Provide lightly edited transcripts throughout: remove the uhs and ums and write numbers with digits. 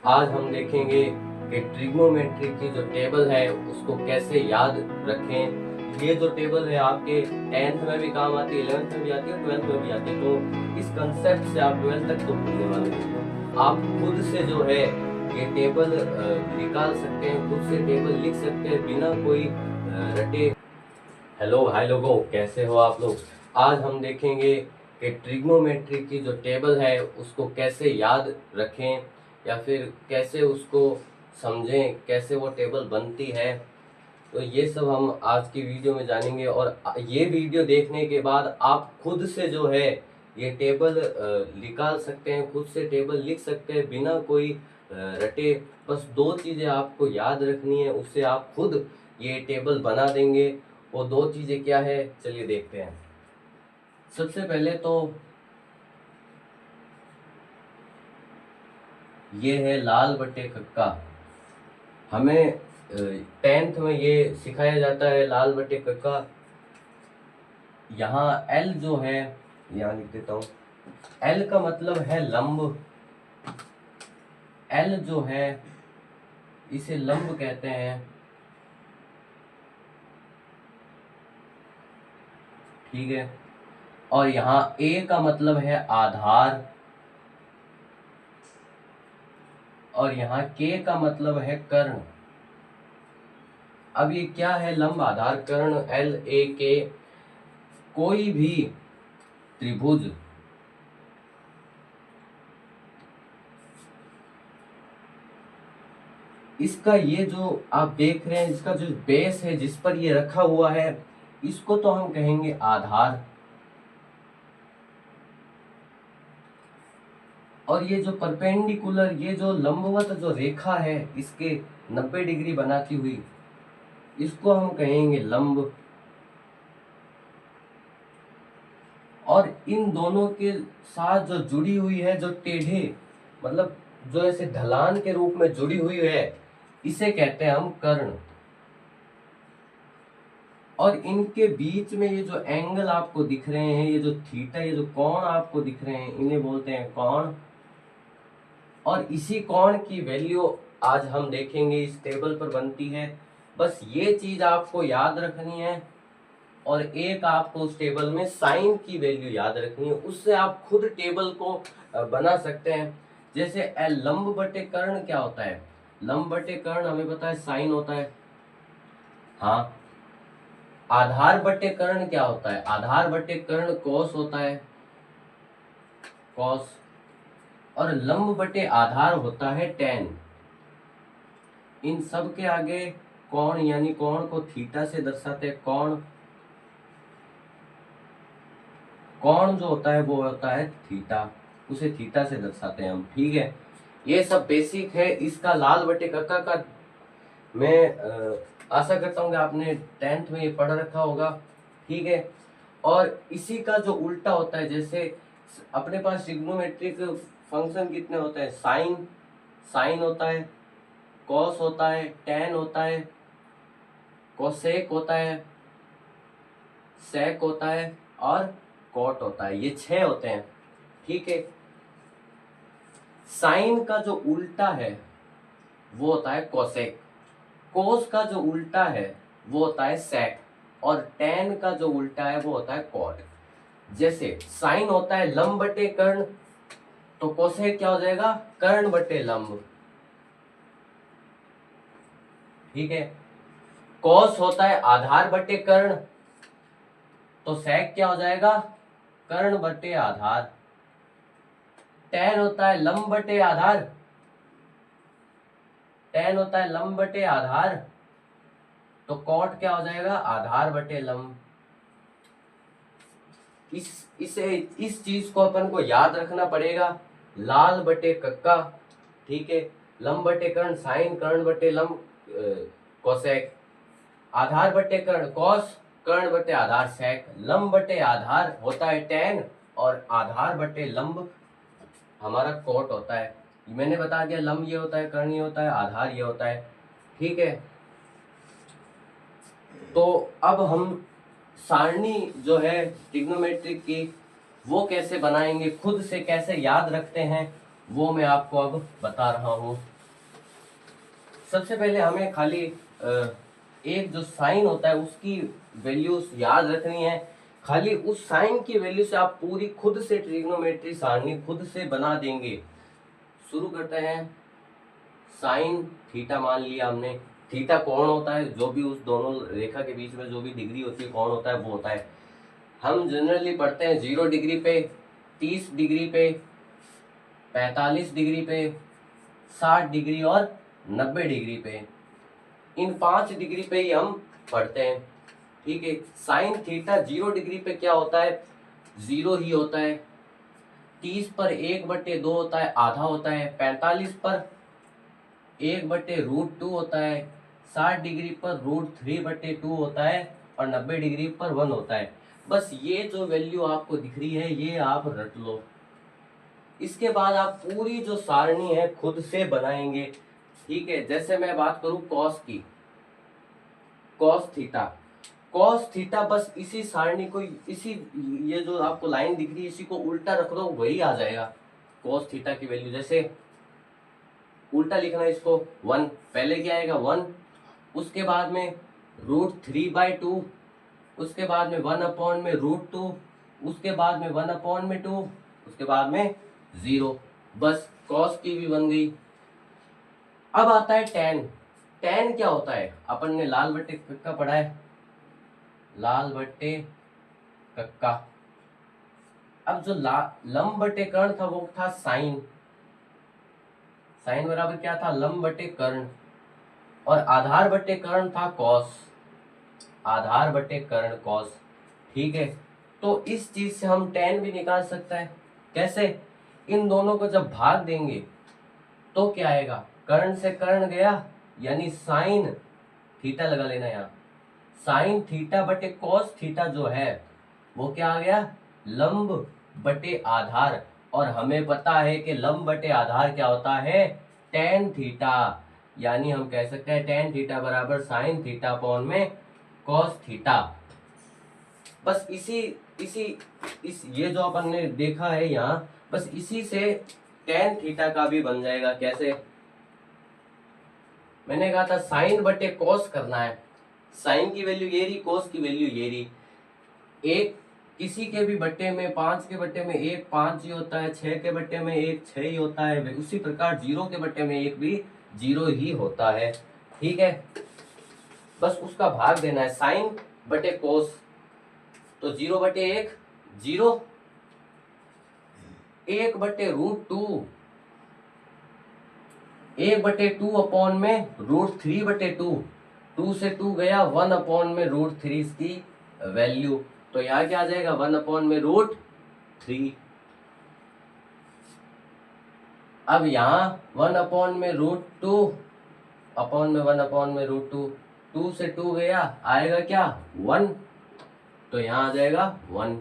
आज हम देखेंगे कि ट्रिग्नोमेट्री की जो टेबल है उसको कैसे याद रखें। ये जो टेबल है आपके 10th में भी काम आती है, 11th में भी आती है, 12th में भी आती है। तो इस कंसेप्ट से आप 12th तक तो भूलने वाले नहीं। आप खुद से जो है ये टेबल निकाल सकते हैं, खुद से टेबल लिख सकते हैं बिना कोई रटे। हेलो हाय लोगों, कैसे हो आप लोग। आज हम देखेंगे कि ट्रिग्नोमेट्री की जो टेबल है उसको कैसे याद रखें या फिर कैसे उसको समझें, कैसे वो टेबल बनती है। तो ये सब हम आज की वीडियो में जानेंगे और ये वीडियो देखने के बाद आप खुद से जो है ये टेबल निकाल सकते हैं, खुद से टेबल लिख सकते हैं बिना कोई रटे। बस दो चीज़ें आपको याद रखनी है, उससे आप खुद ये टेबल बना देंगे। वो दो चीज़ें क्या है, चलिए देखते हैं। सबसे पहले तो ये है लाल बटे कक्का। हमें 10th में ये सिखाया जाता है लाल बटे कक्का। यहाँ एल जो है, यहाँ लिख देता हूँ, एल का मतलब है लंब। एल जो है इसे लंब कहते हैं, ठीक है। और यहाँ ए का मतलब है आधार, और यहाँ के का मतलब है कर्ण। अब ये क्या है, लंब आधार कर्ण, एल ए के। कोई भी त्रिभुज इसका ये जो आप देख रहे हैं, इसका जो बेस है जिस पर ये रखा हुआ है, इसको तो हम कहेंगे आधार। और ये जो परपेंडिकुलर, ये जो लंबवत जो रेखा है इसके 90 डिग्री बनाती हुई, इसको हम कहेंगे लंब। और इन दोनों के साथ जो जुड़ी हुई है, जो टेढ़े मतलब जो ऐसे ढलान के रूप में जुड़ी हुई है, इसे कहते हैं हम कर्ण। और इनके बीच में ये जो एंगल आपको दिख रहे हैं, ये जो थीटा, ये जो कोण आपको दिख रहे हैं, इन्हें बोलते हैं कोण। और इसी कोण की वैल्यू आज हम देखेंगे इस टेबल पर बनती है। बस ये चीज आपको याद रखनी है। और एक आपको उस टेबल में साइन की वैल्यू याद रखनी है, उससे आप खुद टेबल को बना सकते हैं। जैसे लंब बटे कर्ण क्या होता है, लंब बटे कर्ण हमें पता है साइन होता है। हाँ, आधार बटे कर्ण क्या होता है, आधार बटे कर्ण कोस होता है, कोस। और लंब बटे आधार होता है टेन। इन सब के आगे कोण, यानी कोण को थीटा से दर्शाते हैं, कोण। कोण जो होता है वो होता है थीटा, उसे थीटा से दर्शाते हैं हम, ठीक है। ये सब बेसिक है इसका लाल बटे कक्का का। मैं आशा करता हूँ कि आपने 10th में ये पढ़ रखा होगा, ठीक है। और इसी का जो उल्टा होता है, जैसे अपने पास ट्रिग्नोमेट्रिक फंक्शन कितने होते हैं, साइन, साइन होता है, कॉस होता है, टेन होता है, कोसेक होता है, सेक होता है और कॉट होता है। ये 6 होते हैं, ठीक है। साइन का जो उल्टा है वो होता है कोसेक, कोस का जो उल्टा है वो होता है सेक, और टेन का जो उल्टा है वो होता है कॉट। जैसे साइन होता है लंब बटे कर्ण, तो कोसेक क्या हो जाएगा, कर्ण बटे लंब, ठीक है। कॉस होता है आधार बटे कर्ण, तो सेक क्या हो जाएगा, कर्ण बटे आधार। टेन होता है लंब बटे आधार, टेन होता है लंब बटे आधार, तो कॉट क्या हो जाएगा, आधार बटे लंब। इस चीज को अपन को याद रखना पड़ेगा, लाल बटे कक्का, ठीक है। लंब बटे कर्ण साइन, कर्ण बटे लंब कोसेक, आधार बटे कर्ण कॉस, कर्ण बटे आधार सेक, लंब बटे आधार होता है टेन, और आधार बटे लंब हमारा कोट होता है। मैंने बता दिया, लंब ये होता है, कर्ण ये होता है, आधार ये होता है, ठीक है। तो अब हम सारणी जो है ट्रिग्नोमेट्रिक की वो कैसे बनाएंगे, खुद से कैसे याद रखते हैं, वो मैं आपको अब बता रहा हूँ। सबसे पहले हमें खाली एक जो साइन होता है उसकी वैल्यूज याद रखनी है। खाली उस साइन की वैल्यू से आप पूरी खुद से ट्रिग्नोमेट्री सारणी खुद से बना देंगे। शुरू करते हैं। साइन थीटा मान लिया हमने। थीटा कोण होता है, जो भी उस दोनों रेखा के बीच में जो भी डिग्री होती है कोण होता है वो होता है। हम जनरली पढ़ते हैं 0 डिग्री पे, 30 डिग्री पे, 45 डिग्री पे, 60 डिग्री और 90 डिग्री पे। इन 5 डिग्री पे ही हम पढ़ते हैं। ठीक है। साइन थीटा 0 डिग्री पे क्या होता है, 0 ही होता है। 30 पर 1/2 होता है, आधा होता है। 45 पर 1/√2 होता है। 60 डिग्री पर √3/2 होता है और 90 डिग्री पर 1 होता है। बस ये जो वैल्यू आपको दिख रही है ये आप रट लो। इसके बाद आप पूरी जो सारणी है खुद से बनाएंगे। ठीक है। जैसे मैं बात करूं कॉस की, कॉस थीटा, कॉस थीटा बस इसी सारणी को, इसी ये जो आपको लाइन दिख रही है इसी को उल्टा रख दो वही आ जाएगा। कॉस थीटा की वैल्यू जैसे उल्टा लिखना है इसको 1, पहले क्या आएगा 1, उसके बाद में √3/2, उसके बाद में 1/√2, उसके बाद में 1/2, उसके बाद में 0। बस कॉस की भी बन गई। अब आता है tan। tan क्या होता है, अपन ने लाल बट्टे कक्का पढ़ा है, लाल बट्टे कक्का। अब जो लंब बट्टे कर्ण था वो था साइन। साइन बराबर क्या था, लंब बट्टे कर्ण। और आधार बट्टे कर्ण था कॉस, आधार बट्टे कर्ण कॉस। ठीक है। तो इस चीज से हम tan भी निकाल सकते हैं। कैसे, इन दोनों को जब भाग देंगे तो क्या आएगा, कर्ण से कर्ण गया यानी साइन थीटा लगा लेना यहाँ। साइन थीटा बटे कॉस थीटा जो है वो क्या आ गया, लंब बटे आधार। और हमें पता है कि लंब बटे आधार क्या होता है, tan थीटा। यानी हम कह सकते हैं tan थीटा बराबर साइन थीटा अपॉन में कॉस थीटा। बस इस ये जो अपन ने देखा है यहाँ, बस इसी से tan थीटा का भी बन जाएगा। कैसे, मैंने कहा था साइन बटे कॉस करना है। साइन की वैल्यू ये रही, कॉस की वैल्यू ये रही। एक किसी के भी बट्टे में 5 के बट्टे में 1 5 ही होता है, 6 के बट्टे में 1 6 ही होता है। उसी प्रकार 0 के बट्टे में 1 भी 0 ही होता है। ठीक है। बस उसका भाग देना है, साइन बटे कोस। तो 0/1 0, 1/√2, 1/2 अपॉन में √3/2, 2 से 2 गया, 1 अपॉन में √3 इसकी वैल्यू। तो यहाँ क्या आ जाएगा, 1 अपॉन में √3। अब यहाँ 1 अपॉन में √2 अपॉन में 1 अपॉन में √2, 2 से 2 गया, आएगा क्या 1। तो यहाँ आ जाएगा 1।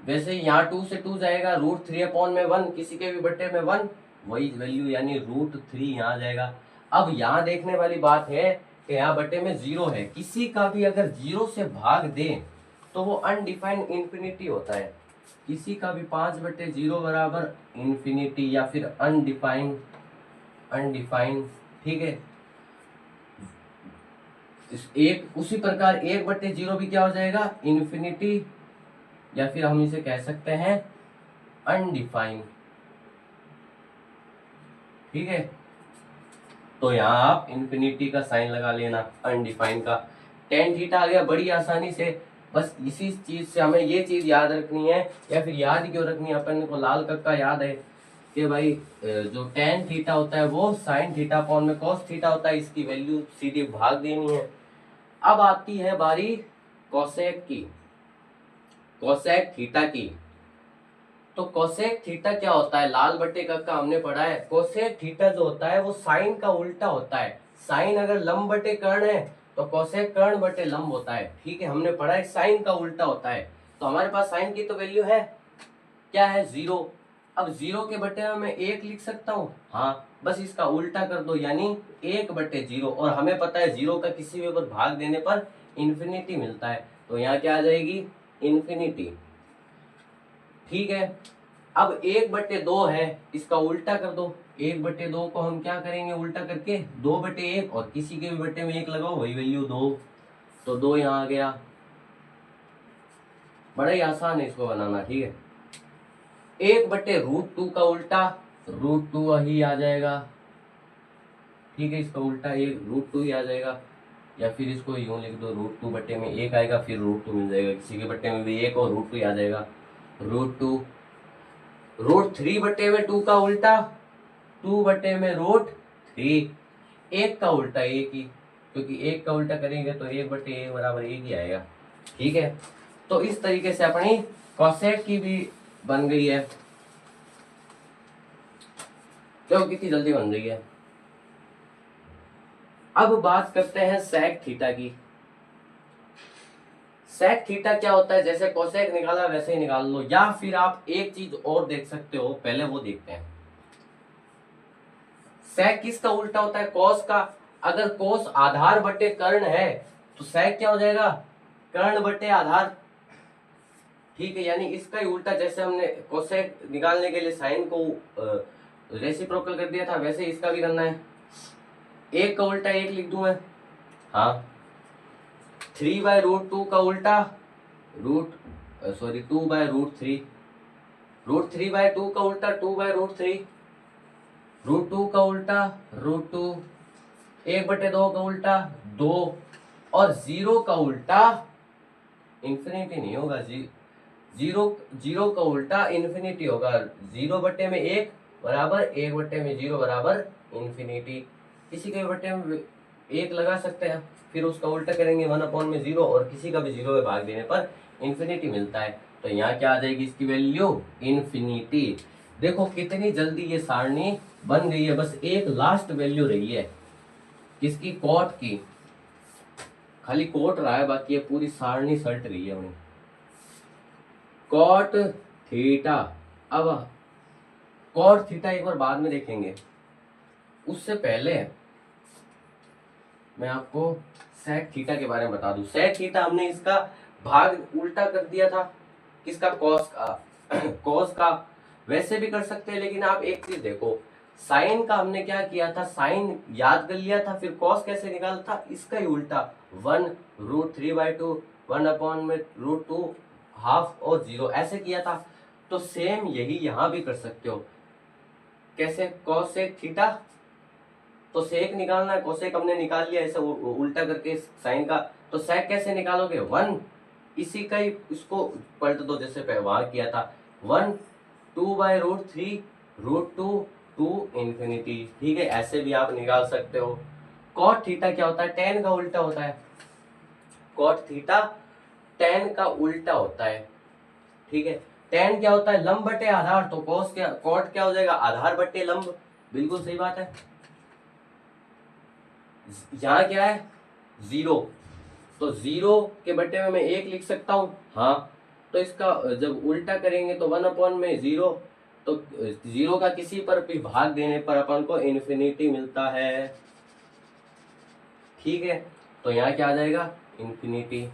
वैसे यहाँ 2 से 2 जाएगा, √3 अपॉन में 1, किसी के भी बट्टे में 1, वही वैल्यू यानी √3 यहाँ आ जाएगा। अब यहाँ देखने वाली बात है कि यहाँ बट्टे में 0 है। किसी का भी अगर 0 से भाग दें तो वो अनडिफाइंड इंफिनिटी होता है। किसी का भी 5/0 बराबर इंफिनिटी या फिर अनडिफाइंड, ठीक है। एक उसी प्रकार 1/0 भी क्या हो जाएगा, इंफिनिटी, या फिर हम इसे कह सकते हैं अनडिफाइंड। ठीक है। तो यहाँ आप इंफिनिटी का साइन लगा लेना, अनडिफाइंड का। tan थीटा आ गया बड़ी आसानी से। बस इसी चीज से हमें ये चीज याद रखनी है, या फिर याद क्यों रखनी है, अपन को लाल कक्का याद है कि भाई जो tan थीटा होता है वो साइन थीटा अपॉन में cos थीटा होता है। इसकी वैल्यू सीधी भाग देनी है। अब आती है बारी कोसेक की, कोसेक थीटा की। तो कोसेक थीटा क्या होता है, लाल बट्टे का हमने पढ़ा है। कोसेक थीटा जो होता है वो साइन का उल्टा होता है। साइन अगर लंब बटे कर्ण है तो कोसेक कर्ण बटे लंब होता है। ठीक है, हमने पढ़ा है साइन का उल्टा होता है। तो हमारे पास साइन की तो वैल्यू है, क्या है 0। अब 0 के बटे में मैं 1 लिख सकता हूँ, हाँ, बस इसका उल्टा कर दो यानी 1/0। और हमें पता है 0 का किसी भी पर भाग देने पर इंफिनिटी मिलता है। तो यहाँ क्या आ जाएगी, इंफिनिटी। ठीक है। अब 1/2 है, इसका उल्टा कर दो। 1/2 को हम क्या करेंगे उल्टा करके 2/1, और किसी के भी बट्टे में 1 लगाओ वही वैल्यू 2, तो 2 यहाँ आ गया। बड़ा ही आसान है इसको बनाना, ठीक है। 1/√2 का उल्टा √2 ही आ जाएगा, ठीक है। इसका उल्टा ये √2 ही आ जाएगा, या फिर इसको यूं लिख दो, √2 बट्टे में 1 आएगा, फिर √2 मिल जाएगा। किसी के बट्टे में भी 1 और √2 ही आ जाएगा, √2। √3/2 का उल्टा 2/√3, 1 का उल्टा 1 ही, क्योंकि 1 का उल्टा करेंगे तो 1/1 बराबर 1 ही आएगा, ठीक है। तो इस तरीके से अपनी कॉसेक की भी बन गई है। देखो कितनी जल्दी बन रही है। अब बात करते हैं सेक थीटा की। सेक थीटा क्या होता है, जैसे कोसेक निकाला वैसे ही निकाल लो, या फिर आप एक चीज और देख सकते हो, पहले वो देखते हैं। सेक किसका उल्टा होता है, कोस का। अगर कोस आधार बटे कर्ण है तो सेक क्या हो जाएगा, कर्ण बटे आधार, ठीक है। यानी इसका ही उल्टा, जैसे हमने कोसेक निकालने के लिए साइन को रेसिप्रोकल कर दिया था, वैसे इसका भी करना है। 1 का उल्टा 1 लिख दूं मैं, हाँ। 3/√2 का उल्टा 2/√3, √3/2 का उल्टा 2/√3, √2 का उल्टा √2, 1/2 का उल्टा 2, और 0 का उल्टा इंफिनिटी नहीं होगा, जीरो का उल्टा इंफिनिटी होगा। 0/1 बराबर 1/0 बराबर इंफिनिटी। किसी के बट्टे में 1 लगा सकते हैं, फिर उसका उल्टा करेंगे 1/0, और किसी का भी 0 में भाग देने पर इंफिनिटी मिलता है। तो यहाँ क्या आ जाएगी इसकी वैल्यू, इंफिनिटी। देखो कितनी जल्दी ये सारणी बन गई है, बस एक लास्ट वैल्यू रही है किसकी, कॉट की। खाली कोट रहा है, बाकी ये पूरी सारणी सल्ट रही है अपनी। कॉट थीटा, अब कॉट थीटा एक बार बाद में देखेंगे, उससे पहले मैं आपको सेक थीटा के बारे में बता दूं। सेक थीटा हमने इसका भाग उल्टा कर दिया था, किसका, कॉस का। कॉस का वैसे भी कर सकते हैं, लेकिन आप एक चीज देखो, साइन का हमने क्या किया था, साइन याद कर लिया था, फिर कॉस कैसे निकाला था, इसका ही उल्टा 1√3/2, 1/√2, हाफ और 0 ऐसे किया था। तो सेम यही यहां भी कर सकते हो। कैसे, कॉसेक थीटा, तो सेक निकालना है, कोसेक हमने निकाल लिया ऐसे उल्टा करके साइन का, तो सेक कैसे निकालोगे, 1, इसी का ही इसको पलट दो जैसे वहां किया था, 1 2/√3 √2 टू इंफिनिटी, ठीक है। ऐसे भी आप निकाल सकते हो। कॉट थीटा क्या होता है, टेन का उल्टा होता है। कॉट थीटा टेन का उल्टा होता है, ठीक है। टेन क्या होता है, लंब बटे आधार, तो कॉस क्या, कॉट क्या हो जाएगा, आधार बटे लंब, बिल्कुल सही बात है। यहाँ क्या है, 0, तो 0 के बटे में मैं 1 लिख सकता हूँ, हाँ। तो इसका जब उल्टा करेंगे तो 1/0, तो 0 का किसी पर भी भाग देने पर अपन को इन्फिनिटी मिलता है, ठीक है। तो यहाँ क्या आ जाएगा, इन्फिनिटी।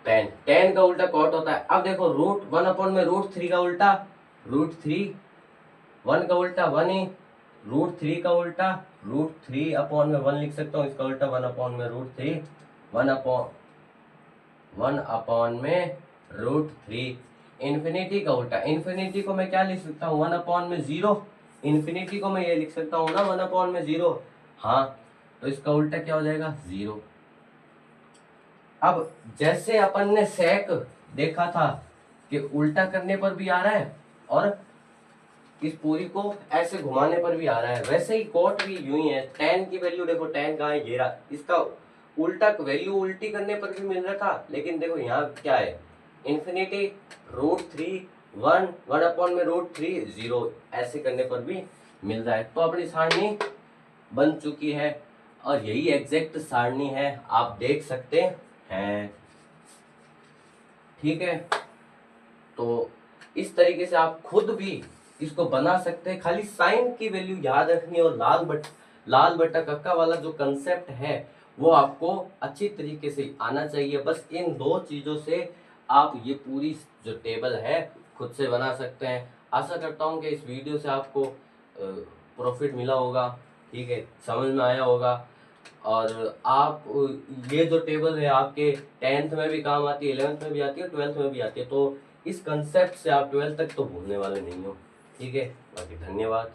टेन, टेन का उल्टा कॉट होता है। अब देखो √1/√3 का उल्टा √3, 1 का उल्टा 1 ही, √3 का उल्टा √3/1 लिख सकता हूँ, इसका उल्टा 1/√3, 1/√3। इन्फिनिटी का उल्टा, इन्फिनिटी को मैं क्या लिख सकता हूँ, 1/0, इन्फिनिटी को मैं ये लिख सकता हूँ ना 1/0, हाँ। तो इसका उल्टा क्या हो जाएगा, 0। अब जैसे अपन ने सेक देखा था कि उल्टा करने पर भी आ रहा है और इस पूरी को ऐसे घुमाने पर भी आ रहा है, वैसे ही कॉट भी यूं ही है। टेन की वैल्यु देखो, टेन कहाँ है, ये रहा, इसका उल्टा वैल्यू उल्टी करने पर भी मिल रहा था, लेकिन देखो यहाँ क्या है, इन्फिनिटी, √3, 1, 1/√3, 0 ऐसे करने पर भी मिल रहा है। तो अपनी सारणी बन चुकी है, और यही एग्जैक्ट सारणी है, आप देख सकते हैं, ठीक है। तो इस तरीके से आप खुद भी इसको बना सकते हैं। खाली साइन की वैल्यू याद रखनी, और लाल बटा कक्का वाला जो कंसेप्ट है वो आपको अच्छी तरीके से आना चाहिए। बस इन दो चीजों से आप ये पूरी जो टेबल है खुद से बना सकते हैं। आशा करता हूँ कि इस वीडियो से आपको प्रॉफिट मिला होगा, ठीक है, समझ में आया होगा। और आप ये जो टेबल है आपके 10th में भी काम आती है, 11th में भी आती है, 12th में भी आती है, तो इस कंसेप्ट से आप 12th तक तो भूलने वाले नहीं हो, ठीक है। बाकी धन्यवाद।